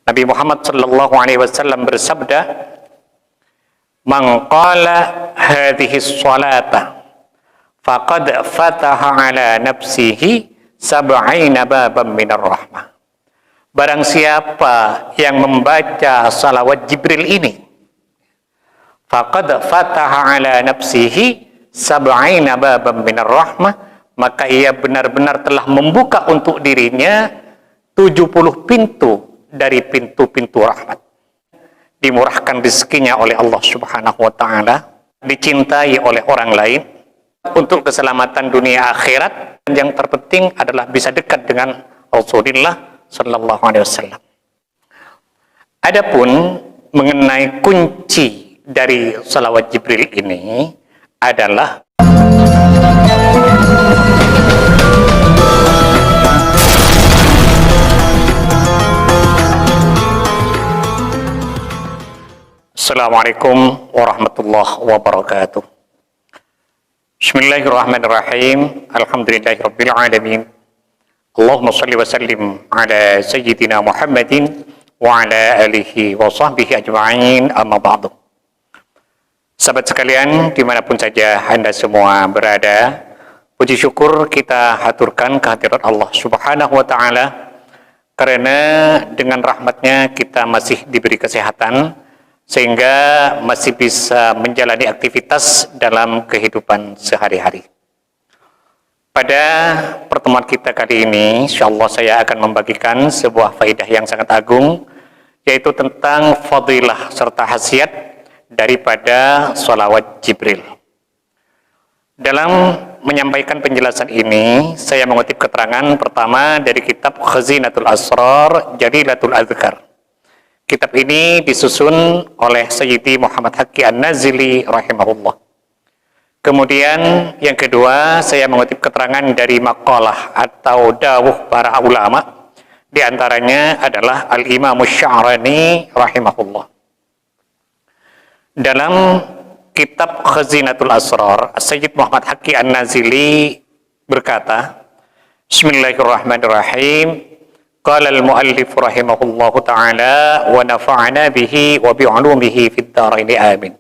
Nabi Muhammad sallallahu alaihi wasallam bersabda, "Man qala hadhihi sholata faqad fataha ala nafsihi sab'ina baban minar rahmah." Barang siapa yang membaca salawat Jibril ini, faqad fataha ala nafsihi sab'ina baban minar rahmah, maka ia benar-benar telah membuka untuk dirinya 70 pintu dari pintu-pintu rahmat. Dimurahkan rezekinya oleh Allah Subhanahu wa taala, dicintai oleh orang lain untuk keselamatan dunia akhirat, dan yang terpenting adalah bisa dekat dengan Rasulullah sallallahu alaihi wasallam. Adapun mengenai kunci dari salawat Jibril ini adalah Assalamualaikum warahmatullahi wabarakatuh. Bismillahirrahmanirrahim. Alhamdulillahirabbil alamin. Allahumma shalli wa sallim ala sayyidina Muhammadin wa ala alihi wa sahbihi ajma'in, amma ba'du. Sahabat sekalian, dimanapun saja Anda semua berada, puji syukur kita haturkan kehadirat Allah Subhanahu wa ta'ala, karena dengan rahmatnya kita masih diberi kesehatan, sehingga masih bisa menjalani aktivitas dalam kehidupan sehari-hari. Pada pertemuan kita kali ini, insyaallah saya akan membagikan sebuah faedah yang sangat agung, yaitu tentang fadilah serta khasiat daripada sholawat Jibril. Dalam menyampaikan penjelasan ini, saya mengutip keterangan pertama dari kitab Khazinatul Asrar Jalilatul Azkar. Kitab ini disusun oleh Sayyidi Muhammad Haqqi An-Nazili rahimahullah. Kemudian yang kedua, saya mengutip keterangan dari maqalah atau dawuh para ulama. Di antaranya adalah Al-Imam Sya'rani rahimahullah. Dalam kitab Khazinatul Asrar, Sayyid Muhammad Haqqi An-Nazili berkata, Bismillahirrahmanirrahim. Qala al-muallif rahimahullahu ta'ala wa nafa'ana bihi wa bi'ulumihi fid dharaini amin.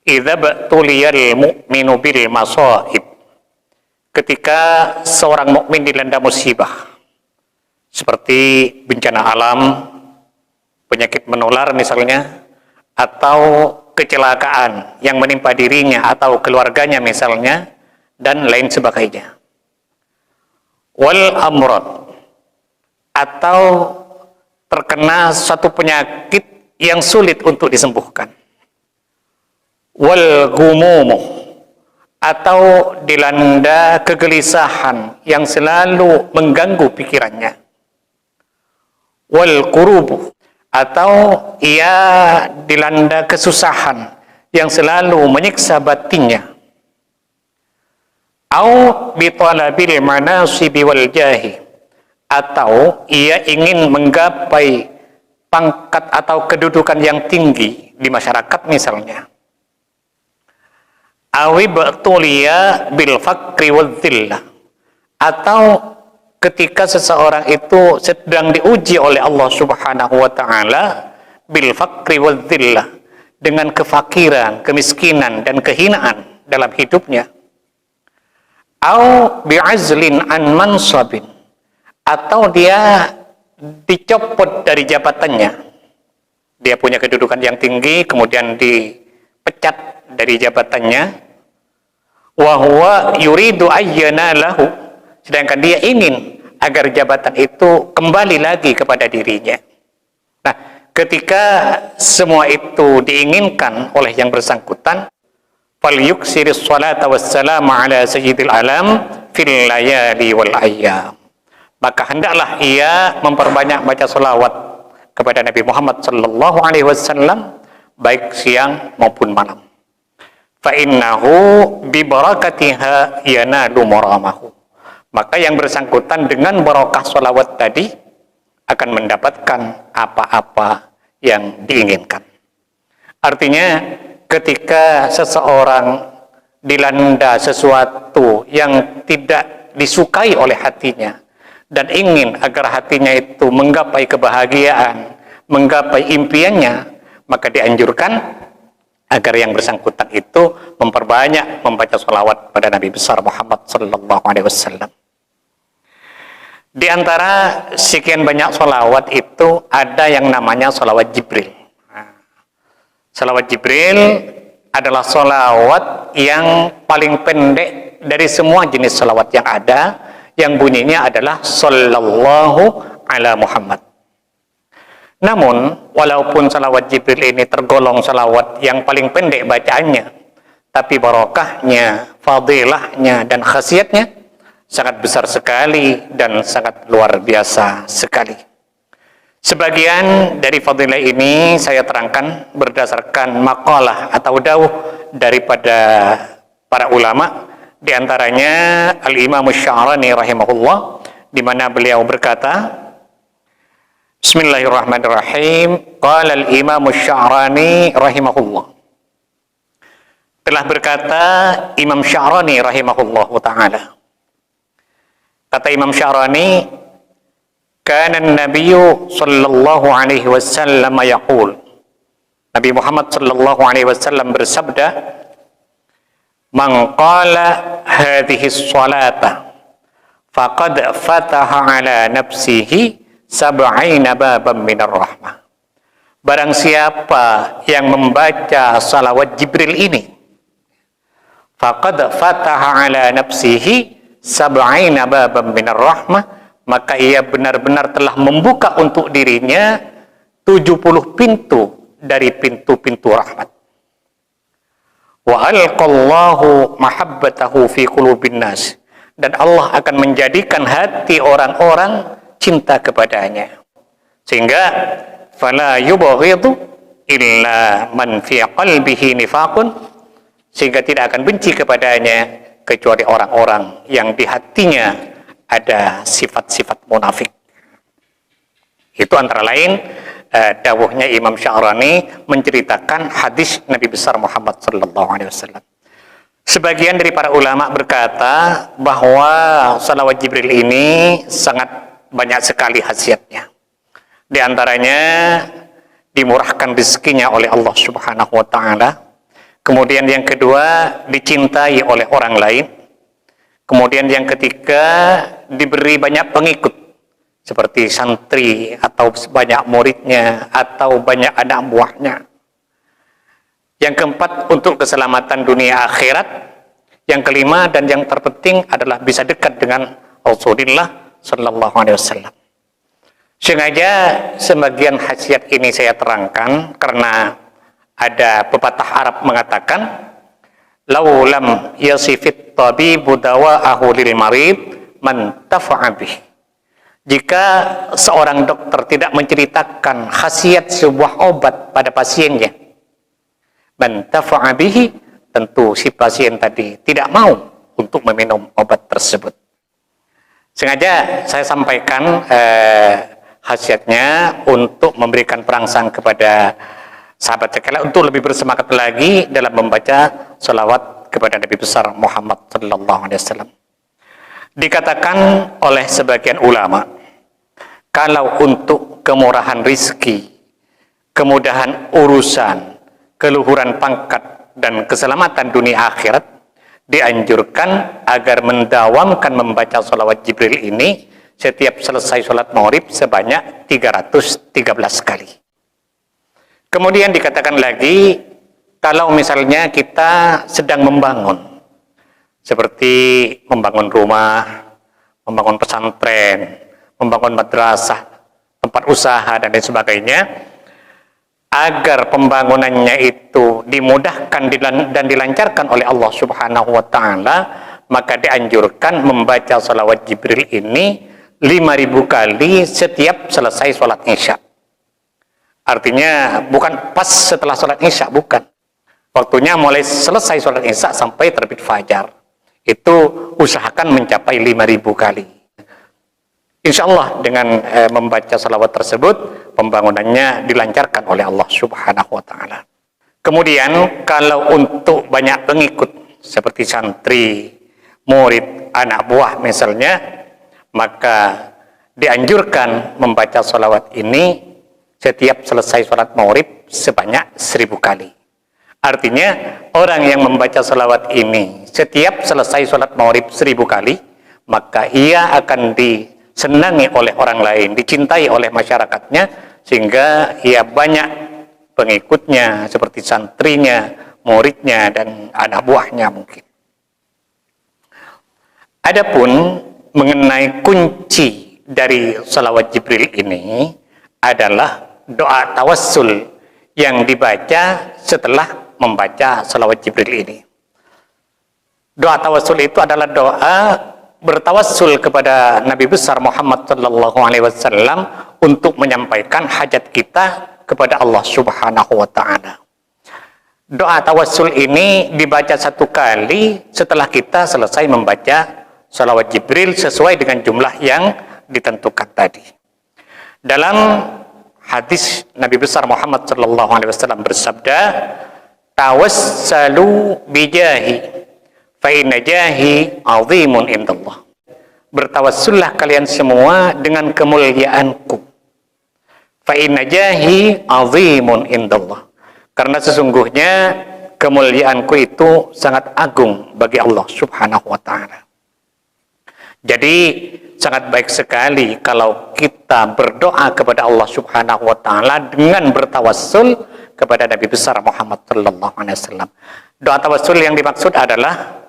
Idza ba'tuliyal mu'minu bil masaib. Ketika seorang mukmin dilanda musibah seperti bencana alam, penyakit menular misalnya, atau kecelakaan yang menimpa dirinya atau keluarganya misalnya, dan lain sebagainya. Wal amrad, atau terkena suatu penyakit yang sulit untuk disembuhkan. Wal ghumumu, atau dilanda kegelisahan yang selalu mengganggu pikirannya. Wal kurubu, atau ia dilanda kesusahan yang selalu menyiksa batinnya. Au bitalabil manasibi wal jahi, atau ia ingin menggapai pangkat atau kedudukan yang tinggi di masyarakat misalnya. Awi ba'tuliya bil fakri wal dhillah, atau ketika seseorang itu sedang diuji oleh Allah Subhanahu wa ta'ala bil fakri wal dhillah, dengan kefakiran, kemiskinan dan kehinaan dalam hidupnya. Au bi'azlin an mansabin, atau dia dicopot dari jabatannya. Dia punya kedudukan yang tinggi, kemudian dipecat dari jabatannya. Wa huwa yuridu ayyana lahu, sedangkan dia ingin agar jabatan itu kembali lagi kepada dirinya. Nah, ketika semua itu diinginkan oleh yang bersangkutan, falyuksiris salata wassalamu ala sayyidil alam fil layali wal ayyam, maka hendaklah ia memperbanyak baca salawat kepada Nabi Muhammad sallallahu alaihi wasallam baik siang maupun malam. Fa innahu bi barakatiha yanalu maramahu, maka yang bersangkutan dengan barakah salawat tadi akan mendapatkan apa-apa yang diinginkan. Artinya ketika seseorang dilanda sesuatu yang tidak disukai oleh hatinya, dan ingin agar hatinya itu menggapai kebahagiaan, menggapai impiannya, maka dianjurkan agar yang bersangkutan itu memperbanyak membaca sholawat pada Nabi besar Muhammad sallallahu alaihi wasallam. Di antara sekian banyak sholawat itu ada yang namanya sholawat Jibril. Sholawat Jibril adalah sholawat yang paling pendek dari semua jenis sholawat yang ada, yang bunyinya adalah sallallahu ala Muhammad. Namun, walaupun sholawat Jibril ini tergolong sholawat yang paling pendek bacaannya, tapi barokahnya, fadilahnya, dan khasiatnya sangat besar sekali dan sangat luar biasa sekali. Sebagian dari fadilah ini saya terangkan berdasarkan makalah atau dawuh daripada para ulama, di antaranya Al-Imam Sya'rani rahimahullah, di mana beliau berkata, Bismillahirrahmanirrahim, qala Al-Imam Sya'rani rahimahullah. Telah berkata Imam Sya'rani rahimahullah ta'ala. Kata Imam Sya'rani, kana an-nabiyyu sallallahu alaihi wasallam yaqul, Nabi Muhammad sallallahu alaihi wasallam bersabda, man qala hadhihi sholata faqad fataha ala nafsihi sab'ina baban minar rahmah. Barang siapa yang membaca salawat Jibril ini, faqad fataha ala nafsihi sab'ina baban minar rahmah, maka ia benar-benar telah membuka untuk dirinya 70 pintu dari pintu-pintu rahmat. Wa alqallahu mahabbatahu fi qulubin nas, dan Allah akan menjadikan hati orang-orang cinta kepadanya, sehingga fala yubghidu illa man fi qalbihi nifaqun, sehingga tidak akan benci kepadanya kecuali orang-orang yang di hatinya ada sifat-sifat munafik. Itu antara lain dawuhnya Imam Sya'rani menceritakan hadis Nabi besar Muhammad sallallahu alaihi wasallam. Sebagian dari para ulama berkata bahwa salawat Jibril ini sangat banyak sekali khasiatnya. Di antaranya dimurahkan rezekinya oleh Allah Subhanahu wa taala. Kemudian yang kedua, dicintai oleh orang lain. Kemudian yang ketiga, diberi banyak pengikut, seperti santri, atau banyak muridnya, atau banyak anak buahnya. Yang keempat, untuk keselamatan dunia akhirat. Yang kelima dan yang terpenting adalah bisa dekat dengan Rasulullah sallallahu alaihi wasallam. Sengaja sebagian khasiat ini saya terangkan karena ada pepatah Arab mengatakan, "Lau lam yasifit tabibu dawa'ahu lil marid man tafa'a bih." Jika seorang dokter tidak menceritakan khasiat sebuah obat pada pasiennya, man tafa'a bihi, tentu si pasien tadi tidak mau untuk meminum obat tersebut. Sengaja saya sampaikan khasiatnya untuk memberikan perangsang kepada sahabat sekalian untuk lebih bersemangat lagi dalam membaca sholawat kepada Nabi besar Muhammad sallallahu alaihi wasallam. Dikatakan oleh sebagian ulama, kalau untuk kemurahan rizki, kemudahan urusan, keluhuran pangkat, dan keselamatan dunia akhirat, dianjurkan agar mendawamkan membaca sholawat Jibril ini setiap selesai sholat maghrib sebanyak 313 kali. Kemudian dikatakan lagi, kalau misalnya kita sedang membangun, seperti membangun rumah, membangun pesantren, membangun madrasah, tempat usaha, dan lain sebagainya, agar pembangunannya itu dimudahkan dan dilancarkan oleh Allah Subhanahu wa ta'ala, maka dianjurkan membaca sholawat Jibril ini 5.000 kali setiap selesai sholat isya. Artinya bukan pas setelah sholat isya, bukan. Waktunya mulai selesai sholat isya sampai terbit fajar. Itu usahakan mencapai 5.000 kali. Insya Allah dengan membaca salawat tersebut, pembangunannya dilancarkan oleh Allah Subhanahu wa ta'ala. Kemudian kalau untuk banyak pengikut seperti santri, murid, anak buah misalnya, maka dianjurkan membaca sholawat ini setiap selesai sholat maghrib sebanyak 1000 kali. Artinya orang yang membaca sholawat ini setiap selesai sholat maghrib 1000 kali, maka ia akan disenangi oleh orang lain, dicintai oleh masyarakatnya, sehingga ia banyak pengikutnya seperti santrinya, muridnya, dan anak buahnya mungkin. Adapun mengenai kunci dari sholawat Jibril ini adalah doa tawassul yang dibaca setelah membaca sholawat Jibril ini. Doa tawassul itu adalah doa bertawassul kepada Nabi besar Muhammad sallallahu alaihi wasallam untuk menyampaikan hajat kita kepada Allah Subhanahu wa taala. Doa tawassul ini dibaca 1 kali setelah kita selesai membaca sholawat Jibril sesuai dengan jumlah yang ditentukan tadi. Dalam hadis Nabi besar Muhammad sallallahu alaihi wasallam bersabda, "Tawassalu bijahi fa inna jahi 'azimun indallah." Bertawassullah kalian semua dengan kemuliaanku. Fa inna jahi 'azimun indallah. Karena sesungguhnya kemuliaanku itu sangat agung bagi Allah Subhanahu wa taala. Jadi sangat baik sekali kalau kita berdoa kepada Allah Subhanahu wa taala dengan bertawassul kepada Nabi besar Muhammad sallallahu alaihi wasallam. Doa tawassul yang dimaksud adalah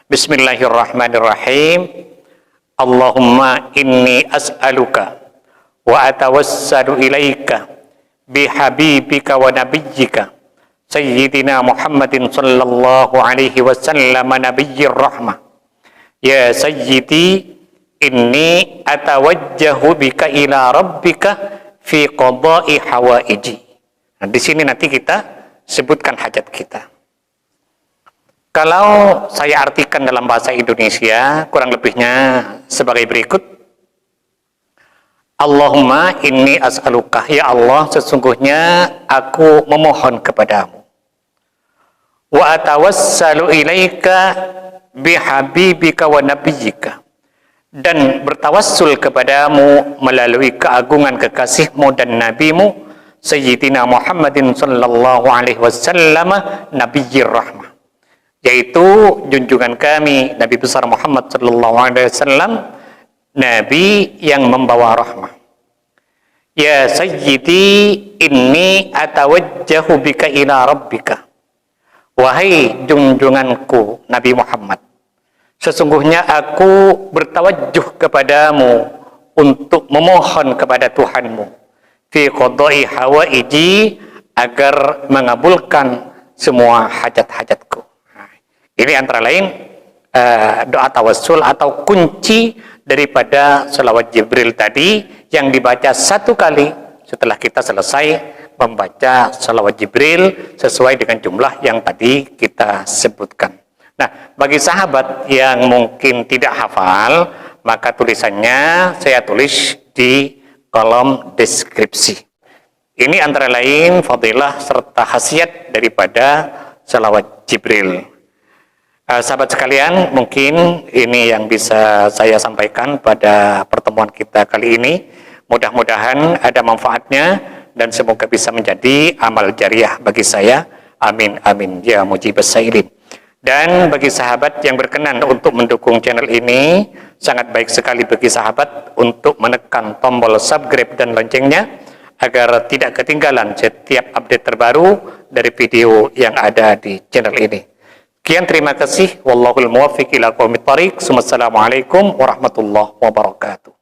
Bismillahirrahmanirrahim. Allahumma inni as'aluka wa atawassalu ilaika bihabibika wa nabiyyika Sayyidina Muhammadin sallallahu alaihi wasallam nabiyyir rahmah. Ya Sayyidi, inni atawajjahu bika ila rabbika fi qada'i hawaiji. Nah, di sini nanti kita sebutkan hajat kita. Kalau saya artikan dalam bahasa Indonesia, kurang lebihnya sebagai berikut. Allahumma inni as'aluka, ya Allah, sesungguhnya aku memohon kepadamu. Wa atawassalu ilaika bihabibika wa nabiyyika, dan bertawassul kepadamu melalui keagungan kekasihmu dan nabimu Sayyidina Muhammadin sallallahu alaihi wasallam nabiyyir rahmah, yaitu junjungan kami Nabi besar Muhammad sallallahu alaihi wasallam, nabi yang membawa rahmah. Ya Sayyidi, inni atawajjahu bika ila rabbika, wahai junjunganku Nabi Muhammad, sesungguhnya aku bertawajjuh kepadamu untuk memohon kepada Tuhanmu fi qada'i hawaiji, agar mengabulkan semua hajat-hajatku. Nah, ini antara lain doa tawassul atau kunci daripada sholawat Jibril tadi yang dibaca 1 kali setelah kita selesai membaca sholawat Jibril sesuai dengan jumlah yang tadi kita sebutkan. Nah, bagi sahabat yang mungkin tidak hafal, maka tulisannya saya tulis di kolom deskripsi. Ini antara lain fadilah serta khasiat daripada sholawat Jibril. Sahabat sekalian, mungkin ini yang bisa saya sampaikan pada pertemuan kita kali ini. Mudah-mudahan ada manfaatnya dan semoga bisa menjadi amal jariah bagi saya. Amin amin ya mujibas sailin. Dan bagi sahabat yang berkenan untuk mendukung channel ini, sangat baik sekali bagi sahabat untuk menekan tombol subscribe dan loncengnya agar tidak ketinggalan setiap update terbaru dari video yang ada di channel ini. Sekian, terima kasih. Wallahul muwaffiq ila aqwamit thariq. Wassalamualaikum warahmatullahi wabarakatuh.